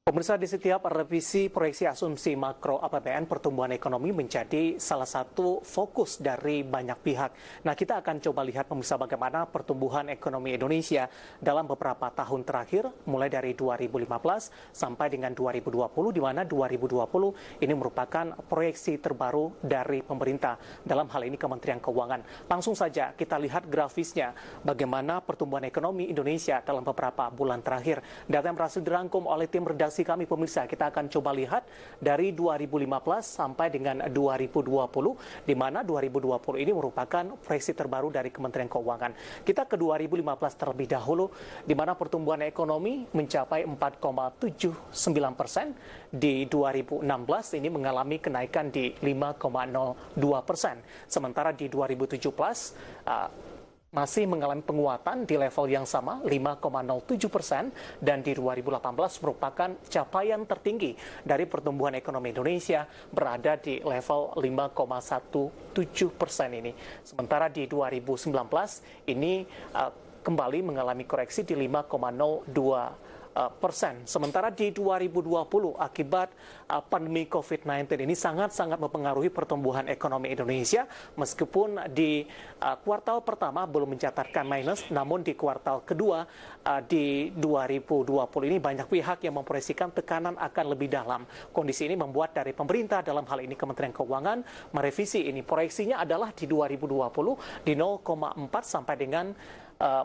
Pemirsa, di setiap revisi proyeksi asumsi makro APBN, pertumbuhan ekonomi menjadi salah satu fokus dari banyak pihak. Nah, kita akan coba lihat pemirsa bagaimana pertumbuhan ekonomi Indonesia dalam beberapa tahun terakhir, mulai dari 2015 sampai dengan 2020, di mana 2020 ini merupakan proyeksi terbaru dari pemerintah, dalam hal ini Kementerian Keuangan. Langsung saja kita lihat grafisnya, bagaimana pertumbuhan ekonomi Indonesia dalam beberapa bulan terakhir. Data yang berhasil dirangkum oleh tim redaksi kami, pemirsa, kita akan coba lihat dari 2015 sampai dengan 2020, di mana 2020 ini merupakan proyeksi terbaru dari Kementerian Keuangan. Kita ke 2015 terlebih dahulu, di mana pertumbuhan ekonomi mencapai 4,79%. Di 2016 ini mengalami kenaikan di 5,02%. Sementara di 2017 masih mengalami penguatan di level yang sama, 5,07%, dan di 2018 merupakan capaian tertinggi dari pertumbuhan ekonomi Indonesia, berada di level 5,17% ini. Sementara di 2019 ini kembali mengalami koreksi di 5,02%. Sementara di 2020 akibat pandemi COVID-19 ini sangat-sangat mempengaruhi pertumbuhan ekonomi Indonesia, meskipun di kuartal pertama belum mencatatkan minus, namun di kuartal kedua di 2020 ini banyak pihak yang memproyeksikan tekanan akan lebih dalam. Kondisi ini membuat dari pemerintah, dalam hal ini Kementerian Keuangan, merevisi ini. Proyeksinya adalah di 2020 di 0,4 sampai dengan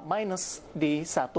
minus di 1,0%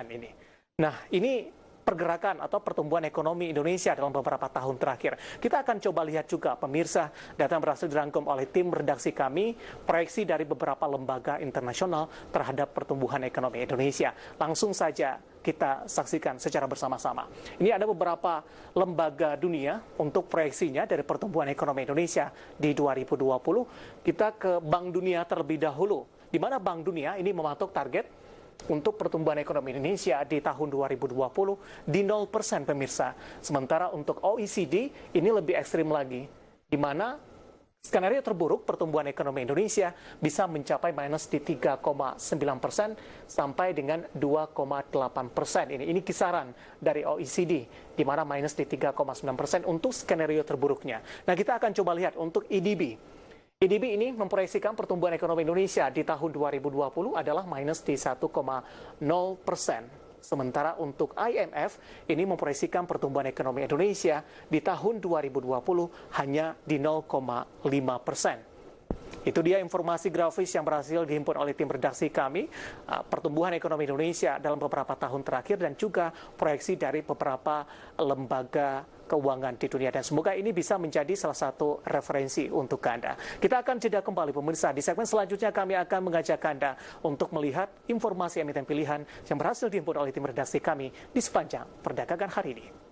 ini. Nah, ini pergerakan atau pertumbuhan ekonomi Indonesia dalam beberapa tahun terakhir. Kita akan coba lihat juga, pemirsa, data yang berhasil dirangkum oleh tim redaksi kami, proyeksi dari beberapa lembaga internasional terhadap pertumbuhan ekonomi Indonesia. Langsung saja kita saksikan secara bersama-sama. Ini ada beberapa lembaga dunia untuk proyeksinya dari pertumbuhan ekonomi Indonesia di 2020. Kita ke Bank Dunia terlebih dahulu, di mana Bank Dunia ini mematok target untuk pertumbuhan ekonomi Indonesia di tahun 2020 di 0%, pemirsa. Sementara untuk OECD ini lebih ekstrim lagi, di mana skenario terburuk pertumbuhan ekonomi Indonesia bisa mencapai minus di 3,9% sampai dengan 2,8%. Ini kisaran dari OECD, di mana minus di 3,9% untuk skenario terburuknya. Nah, kita akan coba lihat untuk IDB. IDB ini memproyeksikan pertumbuhan ekonomi Indonesia di tahun 2020 adalah minus di 1,0%. Sementara untuk IMF ini memproyeksikan pertumbuhan ekonomi Indonesia di tahun 2020 hanya di 0,5%. Itu dia informasi grafis yang berhasil dihimpun oleh tim redaksi kami, pertumbuhan ekonomi Indonesia dalam beberapa tahun terakhir dan juga proyeksi dari beberapa lembaga keuangan di dunia. Dan semoga ini bisa menjadi salah satu referensi untuk Anda. Kita akan jeda kembali, pemirsa. Di segmen selanjutnya kami akan mengajak Anda untuk melihat informasi emiten pilihan yang berhasil dihimpun oleh tim redaksi kami di sepanjang perdagangan hari ini.